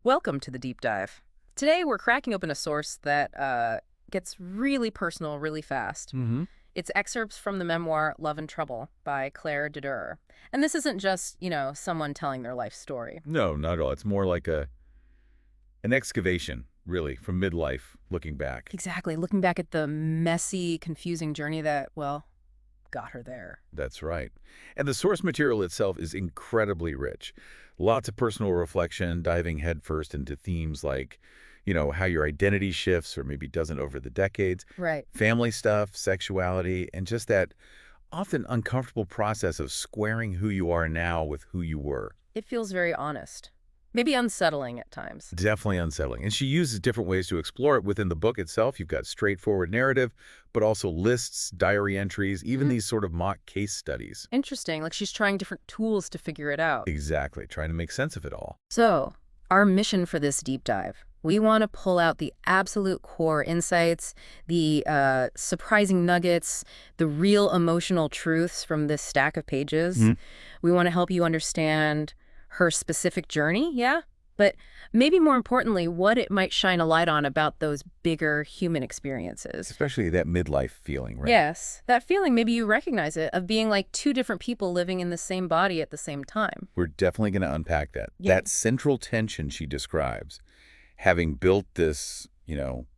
Welcome to the deep dive. Today we're cracking open a source that gets really personal really fast. Hmm. It's excerpts from the memoir Love and Trouble by Claire Dederer. And this isn't just, someone telling their life story. No, not at all. It's more like an excavation, really, from midlife looking back. Exactly, looking back at the messy, confusing journey that, well, got her there. That's right. And the source material itself is incredibly rich. Lots of personal reflection, diving headfirst into themes like, how your identity shifts or maybe doesn't over the decades, Right. family stuff, sexuality, and just that often uncomfortable process of squaring who you are now with who you were. It feels very honest. Maybe unsettling at times. Definitely unsettling. And she uses different ways to explore it within the book itself. You've got straightforward narrative, but also lists, diary entries, even these sort of mock case studies. Interesting, like she's trying different tools to figure it out. Exactly, trying to make sense of it all. So, our mission for this deep dive, we want to pull out the absolute core insights, the surprising nuggets, the real emotional truths from this stack of pages. We want to help you understand her specific journey, yeah? But maybe more importantly, what it might shine a light on about those bigger human experiences. Especially that midlife feeling, right? Yes, that feeling, maybe you recognize it, of being like two different people living in the same body at the same time. We're definitely going to unpack that. Yeah. That central tension she describes, having built this,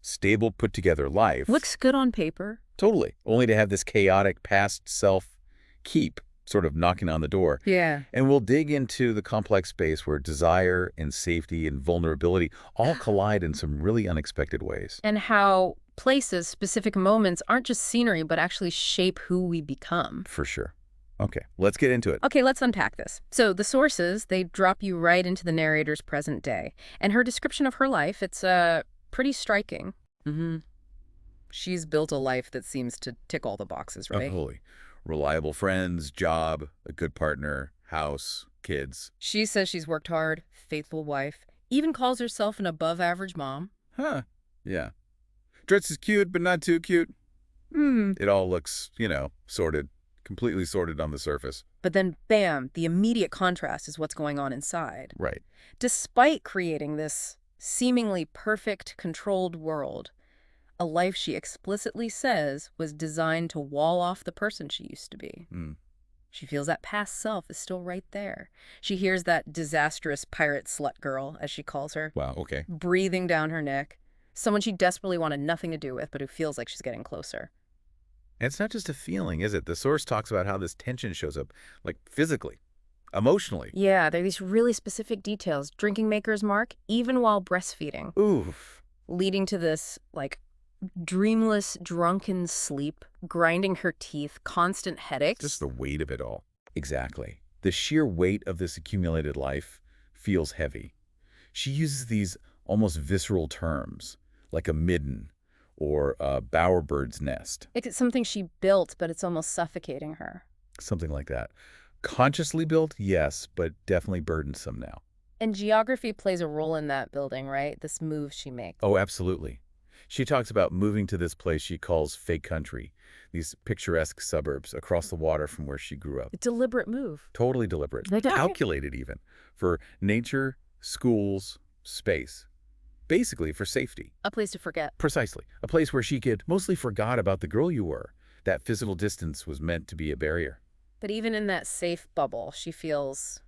stable, put-together life. Looks good on paper. Totally. Only to have this chaotic past self keep sort of knocking on the door. Yeah. And we'll dig into the complex space where desire and safety and vulnerability all collide in some really unexpected ways. And how places, specific moments, aren't just scenery, but actually shape who we become. For sure. Okay, let's get into it. Okay, let's unpack this. So the sources, they drop you right into the narrator's present day. And her description of her life, it's pretty striking. She's built a life that seems to tick all the boxes, right? Holy. Reliable friends, job, a good partner, house, kids. She says she's worked hard, faithful wife, even calls herself an above-average mom. Huh. Yeah. Dress is cute, but not too cute. It all looks, sorted, completely sorted on the surface. But then, bam, the immediate contrast is what's going on inside. Right. Despite creating this seemingly perfect, controlled world, a life she explicitly says was designed to wall off the person she used to be. She feels that past self is still right there. She hears that disastrous pirate slut girl, as she calls her, Wow, okay. breathing down her neck. Someone she desperately wanted nothing to do with, but who feels like she's getting closer. And it's not just a feeling, is it? The source talks about how this tension shows up, like physically, emotionally. Yeah, there are these really specific details. Drinking maker's mark, even while breastfeeding. Oof. Leading to this, dreamless, drunken sleep, grinding her teeth, constant headaches. Just the weight of it all. Exactly. The sheer weight of this accumulated life feels heavy. She uses these almost visceral terms, like a midden or a bowerbird's nest. It's something she built, but it's almost suffocating her. Something like that. Consciously built, yes, but definitely burdensome now. And geography plays a role in that building, right? This move she makes. Oh, absolutely. She talks about moving to this place she calls fake country, these picturesque suburbs across the water from where she grew up. A deliberate move. Totally deliberate. Like that? Calculated even. For nature, schools, space. Basically for safety. A place to forget. Precisely. A place where she could mostly forgot about the girl you were. That physical distance was meant to be a barrier. But even in that safe bubble, she feels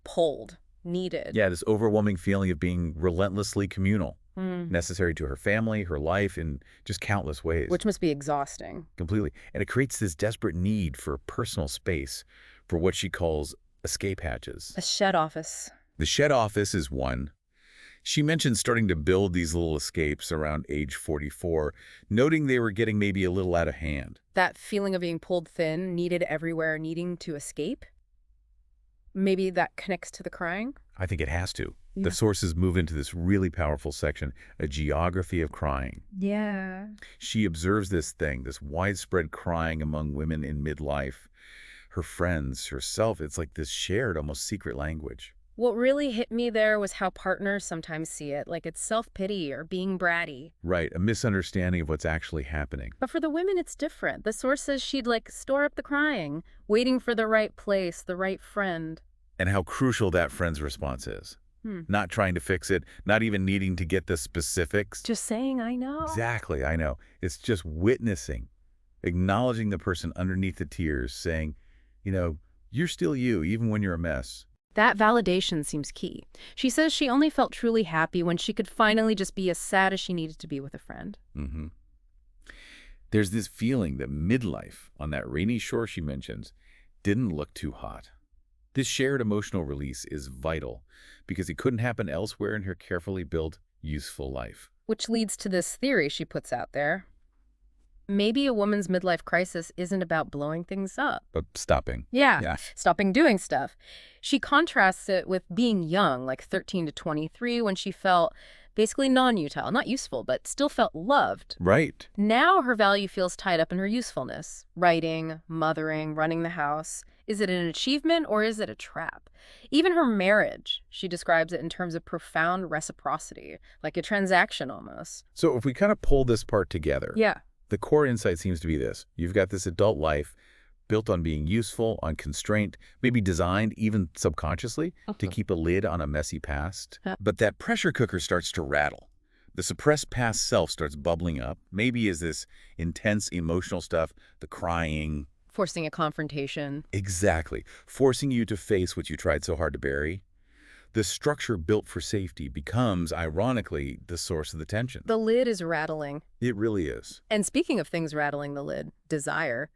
pulled, needed. Yeah, this overwhelming feeling of being relentlessly communal. Necessary to her family, her life, in just countless ways. Which must be exhausting. Completely. And it creates this desperate need for personal space, for what she calls escape hatches. A shed office. The shed office is one. She mentioned starting to build these little escapes around age 44, noting they were getting maybe a little out of hand. That feeling of being pulled thin, needed everywhere, needing to escape? Maybe that connects to the crying? I think it has to. Yeah. The sources move into this really powerful section, a geography of crying. Yeah. She observes this thing, this widespread crying among women in midlife. Her friends, herself, it's like this shared, almost secret language. What really hit me there was how partners sometimes see it, like it's self-pity or being bratty. Right, a misunderstanding of what's actually happening. But for the women, it's different. The source says she'd store up the crying, waiting for the right place, the right friend. And how crucial that friend's response is. Not trying to fix it, not even needing to get the specifics. Just saying, I know. Exactly, I know. It's just witnessing, acknowledging the person underneath the tears, saying, you're still you, even when you're a mess. That validation seems key. She says she only felt truly happy when she could finally just be as sad as she needed to be with a friend. Mm-hmm. There's this feeling that midlife, on that rainy shore she mentions, didn't look too hot. This shared emotional release is vital because it couldn't happen elsewhere in her carefully built, useful life. Which leads to this theory she puts out there. Maybe a woman's midlife crisis isn't about blowing things up. But stopping. Yeah, stopping doing stuff. She contrasts it with being young, like 13 to 23, when she felt basically non-utile, not useful, but still felt loved. Right. Now her value feels tied up in her usefulness. Writing, mothering, running the house. Is it an achievement or is it a trap? Even her marriage, she describes it in terms of profound reciprocity, like a transaction almost. So if we kind of pull this part together, Yeah. the core insight seems to be this. You've got this adult life built on being useful, on constraint, maybe designed even subconsciously to keep a lid on a messy past. But that pressure cooker starts to rattle. The suppressed past self starts bubbling up, maybe as this intense emotional stuff, the crying. Forcing a confrontation. Exactly. Forcing you to face what you tried so hard to bury. The structure built for safety becomes, ironically, the source of the tension. The lid is rattling. It really is. And speaking of things rattling the lid, desire,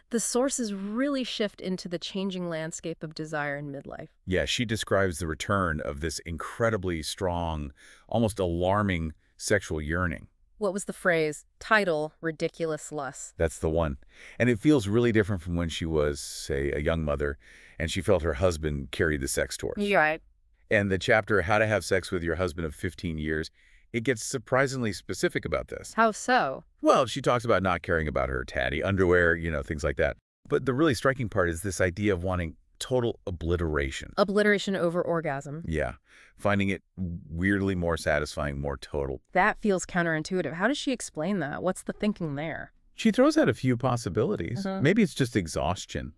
the sources really shift into the changing landscape of desire in midlife. Yeah, she describes the return of this incredibly strong, almost alarming sexual yearning. What was the phrase? Title, ridiculous lust. That's the one. And it feels really different from when she was, say, a young mother, and she felt her husband carry the sex torch. You're right. And the chapter, How to Have Sex with Your Husband of 15 Years, it gets surprisingly specific about this. How so? Well, she talks about not caring about her tatty underwear, things like that. But the really striking part is this idea of wanting total obliteration. Obliteration over orgasm. Yeah. Finding it weirdly more satisfying, more total. That feels counterintuitive. How does she explain that? What's the thinking there? She throws out a few possibilities. Maybe it's just exhaustion,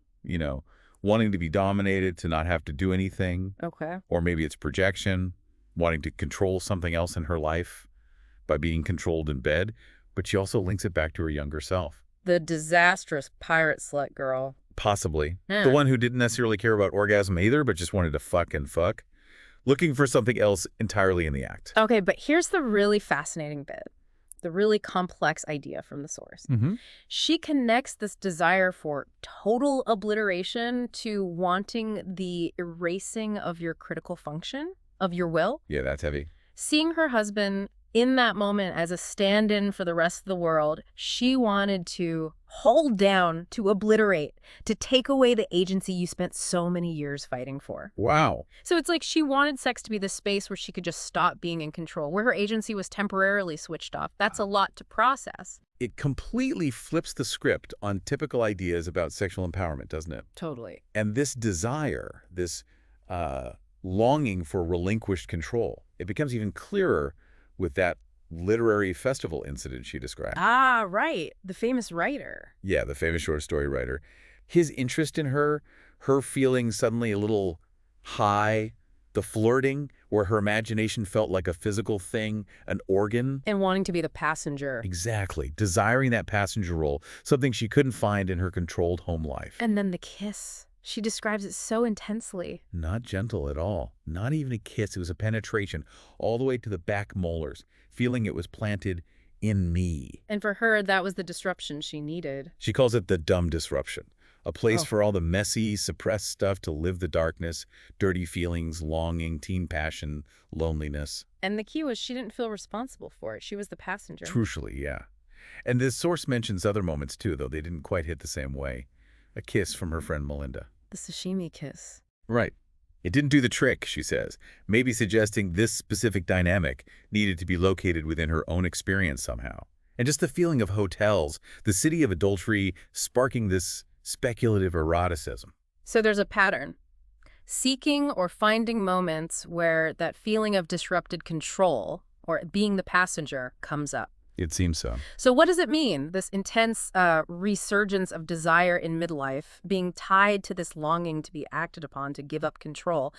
wanting to be dominated, to not have to do anything. Okay. Or maybe it's projection, wanting to control something else in her life by being controlled in bed. But she also links it back to her younger self. The disastrous pirate slut girl. Possibly. The one who didn't necessarily care about orgasm either, but just wanted to fuck and fuck. Looking for something else entirely in the act. Okay, but here's the really fascinating bit. The really complex idea from the source. She connects this desire for total obliteration to wanting the erasing of your critical function, of your will. Yeah, that's heavy. Seeing her husband in that moment as a stand-in for the rest of the world, she wanted to hold down, to obliterate, to take away the agency you spent so many years fighting for. Wow. So it's like she wanted sex to be the space where she could just stop being in control, where her agency was temporarily switched off. That's a lot to process. It completely flips the script on typical ideas about sexual empowerment, doesn't it? Totally. And this desire, this longing for relinquished control, it becomes even clearer with that literary festival incident she described. Ah, right. The famous writer. Yeah, the famous short story writer. His interest in her feeling suddenly a little high, the flirting, where her imagination felt like a physical thing, an organ. And wanting to be the passenger. Exactly. Desiring that passenger role, something she couldn't find in her controlled home life. And then the kiss. She describes it so intensely. Not gentle at all. Not even a kiss. It was a penetration all the way to the back molars, feeling it was planted in me. And for her, that was the disruption she needed. She calls it the dumb disruption, a place for all the messy, suppressed stuff to live the darkness, dirty feelings, longing, teen passion, loneliness. And the key was she didn't feel responsible for it. She was the passenger. Crucially, yeah. And this source mentions other moments too, though they didn't quite hit the same way. A kiss from her friend Melinda. The sashimi kiss. Right. It didn't do the trick, she says, maybe suggesting this specific dynamic needed to be located within her own experience somehow. And just the feeling of hotels, the city of adultery, sparking this speculative eroticism. So there's a pattern. Seeking or finding moments where that feeling of disrupted control, or being the passenger, comes up. It seems so. So what does it mean, this intense resurgence of desire in midlife being tied to this longing to be acted upon to give up control?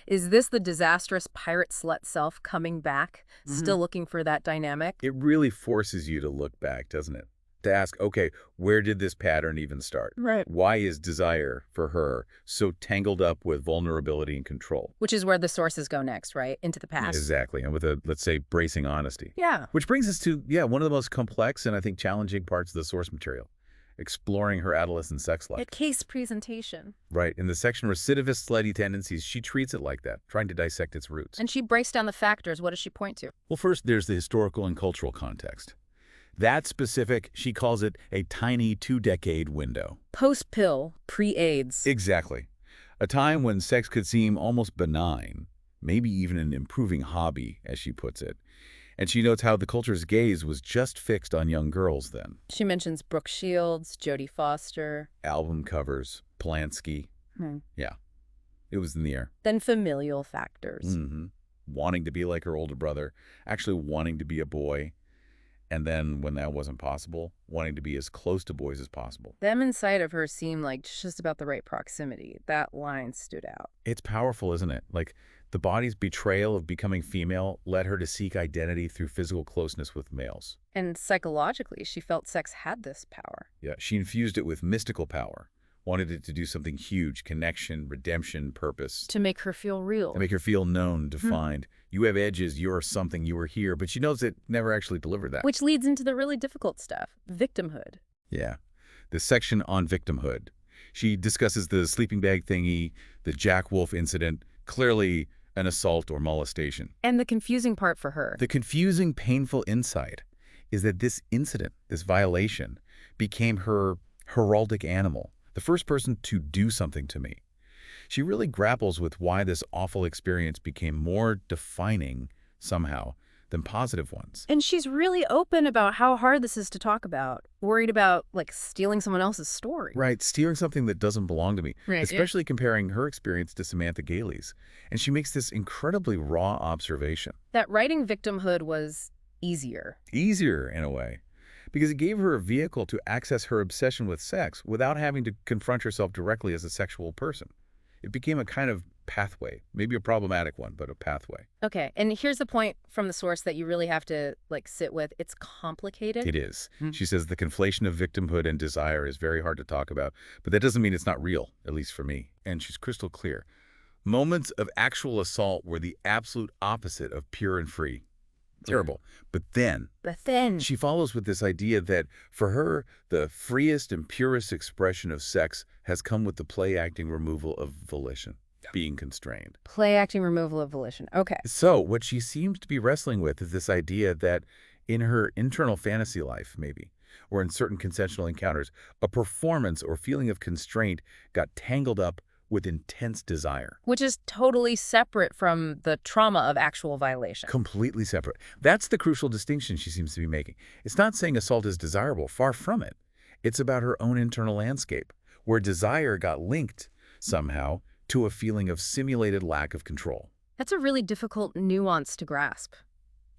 Is this the disastrous pirate slut self coming back, still looking for that dynamic? It really forces you to look back, doesn't it? To ask, okay, where did this pattern even start? Right. Why is desire for her so tangled up with vulnerability and control? Which is where the sources go next, right? Into the past. Exactly. And with a, let's say, bracing honesty. Yeah. Which brings us to, yeah, one of the most complex and I think challenging parts of the source material, exploring her adolescent sex life. At case presentation. Right. In the section Recidivist Slutty Tendencies, she treats it like that, trying to dissect its roots. And she breaks down the factors. What does she point to? Well, first, there's the historical and cultural context. That specific, she calls it a tiny 2-decade window. Post-pill, pre-AIDS. Exactly. A time when sex could seem almost benign, maybe even an improving hobby, as she puts it. And she notes how the culture's gaze was just fixed on young girls then. She mentions Brooke Shields, Jodie Foster. Album covers, Polanski. Yeah, it was in the air. Then familial factors. Wanting to be like her older brother, actually wanting to be a boy. And then, when that wasn't possible, wanting to be as close to boys as possible. Them inside of her seemed like just about the right proximity. That line stood out. It's powerful, isn't it? Like, the body's betrayal of becoming female led her to seek identity through physical closeness with males. And psychologically, she felt sex had this power. Yeah, she infused it with mystical power, wanted it to do something huge, connection, redemption, purpose. To make her feel real. To make her feel known, defined. You have edges, you're something, you were here, but she knows it never actually delivered that. Which leads into the really difficult stuff, victimhood. Yeah. The section on victimhood. She discusses the sleeping bag thingy, the Jack Wolf incident, clearly an assault or molestation. And the confusing part for her. The confusing, painful insight is that this incident, this violation, became her heraldic animal, the first person to do something to me. She really grapples with why this awful experience became more defining, somehow, than positive ones. And she's really open about how hard this is to talk about, worried about, like, stealing someone else's story. Right, stealing something that doesn't belong to me, especially comparing her experience to Samantha Gailey's. And she makes this incredibly raw observation. That writing victimhood was easier. Easier, in a way, because it gave her a vehicle to access her obsession with sex without having to confront herself directly as a sexual person. It became a kind of pathway, maybe a problematic one, but a pathway. Okay, and here's the point from the source that you really have to, like, sit with. It's complicated. It is. She says the conflation of victimhood and desire is very hard to talk about, but that doesn't mean it's not real, at least for me. And she's crystal clear. Moments of actual assault were the absolute opposite of pure and free. Terrible. But then she follows with this idea that for her, the freest and purest expression of sex has come with the play-acting removal of volition, being constrained. Play-acting removal of volition. Okay. So what she seems to be wrestling with is this idea that in her internal fantasy life, maybe, or in certain consensual encounters, a performance or feeling of constraint got tangled up with intense desire. Which is totally separate from the trauma of actual violation. Completely separate. That's the crucial distinction she seems to be making. It's not saying assault is desirable, far from it. It's about her own internal landscape, where desire got linked, somehow, to a feeling of simulated lack of control. That's a really difficult nuance to grasp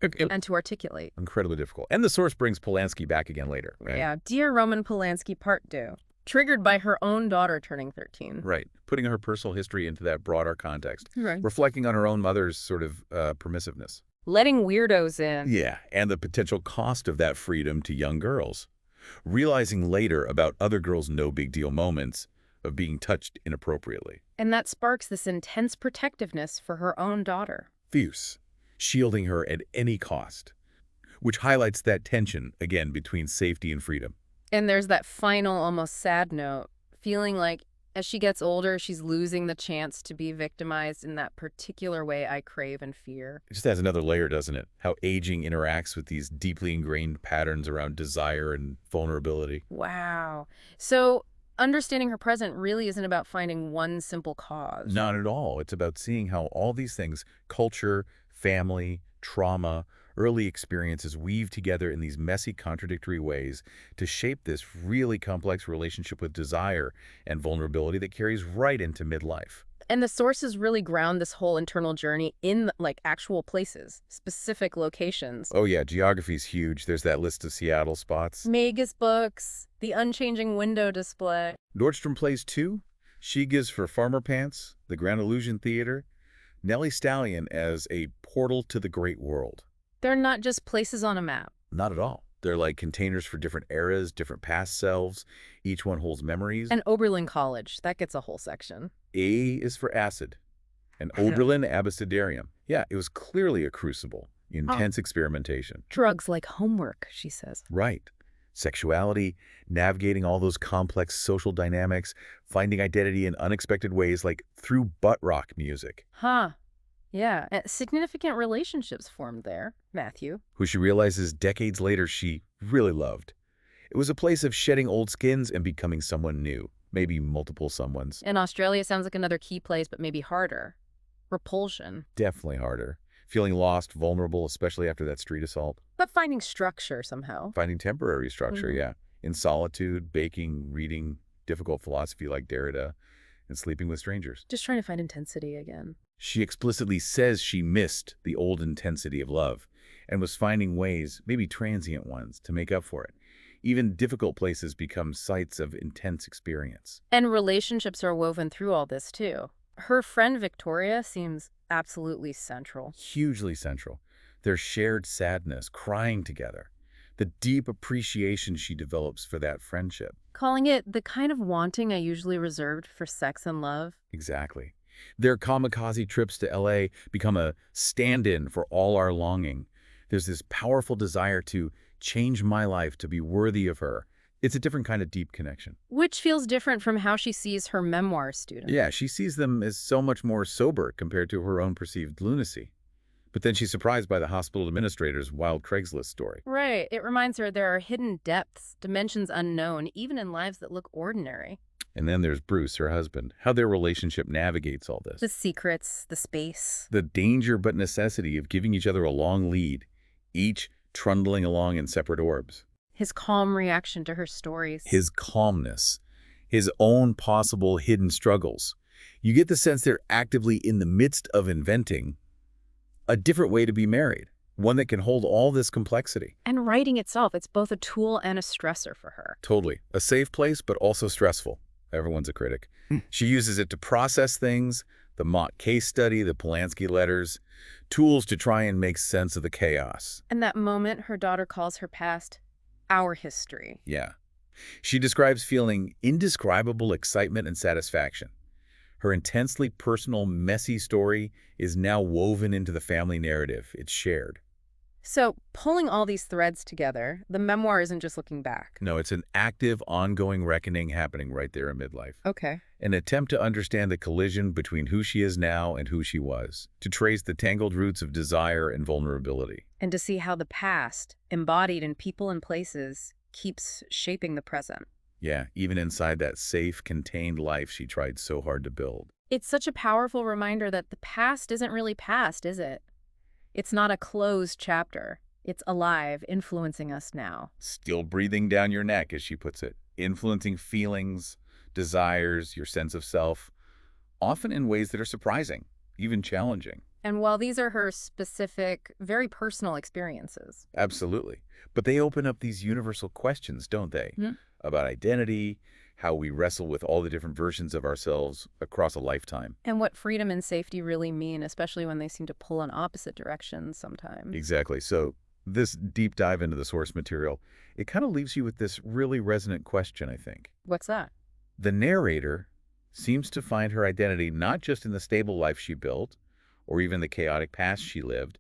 and to articulate. Incredibly difficult. And the source brings Polanski back again later, right? Yeah. Dear Roman Polanski, Part 2. Triggered by her own daughter turning 13. Right. Putting her personal history into that broader context. Right. Reflecting on her own mother's sort of permissiveness. Letting weirdos in. Yeah, and the potential cost of that freedom to young girls. Realizing later about other girls' no-big-deal moments of being touched inappropriately. And that sparks this intense protectiveness for her own daughter. Fierce. Shielding her at any cost. Which highlights that tension, again, between safety and freedom. And there's that final, almost sad note, feeling like as she gets older, she's losing the chance to be victimized in that particular way I crave and fear. It just adds another layer, doesn't it? How aging interacts with these deeply ingrained patterns around desire and vulnerability. Wow. So understanding her present really isn't about finding one simple cause. Not at all. It's about seeing how all these things, culture, family, trauma, early experiences weave together in these messy, contradictory ways to shape this really complex relationship with desire and vulnerability that carries right into midlife. And the sources really ground this whole internal journey in, like, actual places, specific locations. Oh yeah, geography's huge. There's that list of Seattle spots. Magus books, the unchanging window display. Nordstrom Plays 2, Shiga's for Farmer Pants, the Grand Illusion Theater, Nellie Stallion as a portal to the great world. They're not just places on a map. Not at all. They're like containers for different eras, different past selves. Each one holds memories. And Oberlin College, that gets a whole section. A is for acid. And Oberlin Abecedarium. Yeah, it was clearly a crucible. Intense experimentation. Drugs like homework, she says. Right. Sexuality, navigating all those complex social dynamics, finding identity in unexpected ways like through butt rock music. Huh. Yeah, significant relationships formed there, Matthew. Who she realizes decades later she really loved. It was a place of shedding old skins and becoming someone new, maybe multiple someones. And Australia sounds like another key place, but maybe harder. Repulsion. Definitely harder. Feeling lost, vulnerable, especially after that street assault. But finding structure somehow. Finding temporary structure, yeah. In solitude, baking, reading, difficult philosophy like Derrida, and sleeping with strangers. Just trying to find intensity again. She explicitly says she missed the old intensity of love and was finding ways, maybe transient ones, to make up for it. Even difficult places become sites of intense experience. And relationships are woven through all this, too. Her friend Victoria seems absolutely central. Hugely central. Their shared sadness, crying together. The deep appreciation she develops for that friendship. Calling it the kind of wanting I usually reserved for sex and love. Exactly. Their kamikaze trips to LA become a stand-in for all our longing. There's this powerful desire to change my life to be worthy of her. It's a different kind of deep connection. Which feels different from how she sees her memoir students. Yeah, she sees them as so much more sober compared to her own perceived lunacy. But then she's surprised by the hospital administrator's wild Craigslist story. Right. It reminds her there are hidden depths, dimensions unknown, even in lives that look ordinary. And then there's Bruce, her husband, how their relationship navigates all this. The secrets, the space. The danger but necessity of giving each other a long lead, each trundling along in separate orbs. His calm reaction to her stories. His calmness, his own possible hidden struggles. You get the sense they're actively in the midst of inventing a different way to be married, one that can hold all this complexity. And writing itself, it's both a tool and a stressor for her. Totally. A safe place, but also stressful. Everyone's a critic. She uses it to process things, the mock case study, the Polanski letters, tools to try and make sense of the chaos. And that moment her daughter calls her past our history. Yeah. She describes feeling indescribable excitement and satisfaction. Her intensely personal, messy story is now woven into the family narrative. It's shared. So, pulling all these threads together, the memoir isn't just looking back. No, it's an active, ongoing reckoning happening right there in midlife. Okay. An attempt to understand the collision between who she is now and who she was, to trace the tangled roots of desire and vulnerability. And to see how the past, embodied in people and places, keeps shaping the present. Yeah, even inside that safe, contained life she tried so hard to build. It's such a powerful reminder that the past isn't really past, is it? It's not a closed chapter. It's alive, influencing us now. Still breathing down your neck, as she puts it, influencing feelings, desires, your sense of self, often in ways that are surprising, even challenging. And while these are her specific, very personal experiences. Absolutely. But they open up these universal questions, don't they? About identity, how we wrestle with all the different versions of ourselves across a lifetime. And what freedom and safety really mean, especially when they seem to pull in opposite directions sometimes. Exactly. So this deep dive into the source material, it kind of leaves you with this really resonant question, I think. What's that? The narrator seems to find her identity not just in the stable life she built, or even the chaotic past she lived,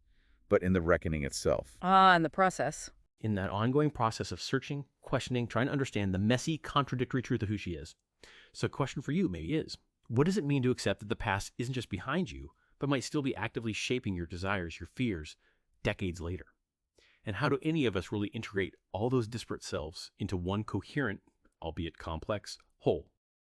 but in the reckoning itself. Ah, in the process. In that ongoing process of searching, questioning, trying to understand the messy, contradictory truth of who she is. So a question for you maybe is, what does it mean to accept that the past isn't just behind you, but might still be actively shaping your desires, your fears, decades later? And how do any of us really integrate all those disparate selves into one coherent, albeit complex, whole?